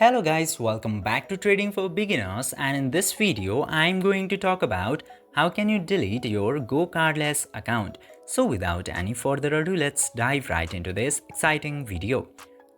Hello guys, welcome back to Trading for Beginners, and in this video I'm going to talk about how can you delete your GoCardless account. So without any further ado, let's dive right into this exciting video.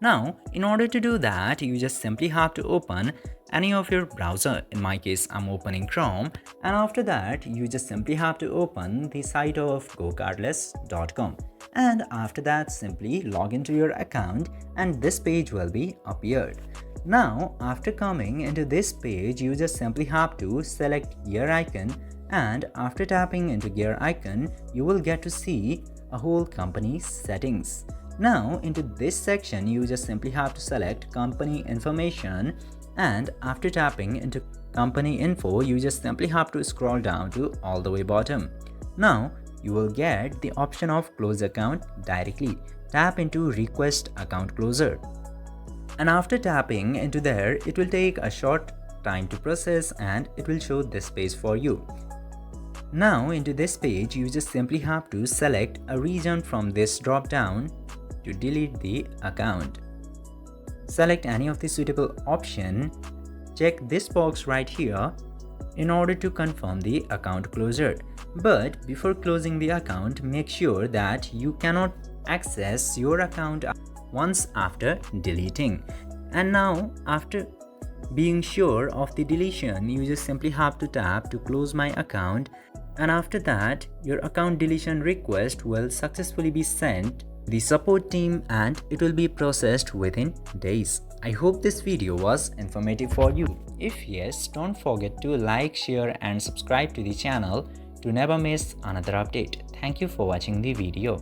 Now, in order to do that, you just simply have to open any of your browser. In my case, I'm opening Chrome, and after that, you just simply have to open the site of GoCardless.com. And after that, simply log into your account and this page will be appeared. Now, after coming into this page, you just simply have to select gear icon, and after tapping into gear icon, you will get to see a whole company settings. Now, into this section, you just simply have to select company information, and after tapping into company info, you just simply have to scroll down to all the way bottom. Now, you will get the option of close account directly. Tap into request account closer. And after tapping into there, it will take a short time to process and it will show this page for you. Now into this page, you just simply have to select a region from this drop down to delete the account. Select any of the suitable option, check this box right here in order to confirm the account closure. But before closing the account, make sure that you cannot access your account once after deleting. And now after being sure of the deletion, you just simply have to tap to close my account, and after that your account deletion request will successfully be sent to the support team and it will be processed within days. I hope this video was informative for you. If yes, don't forget to like, share and subscribe to the channel to never miss another update. Thank you for watching the video.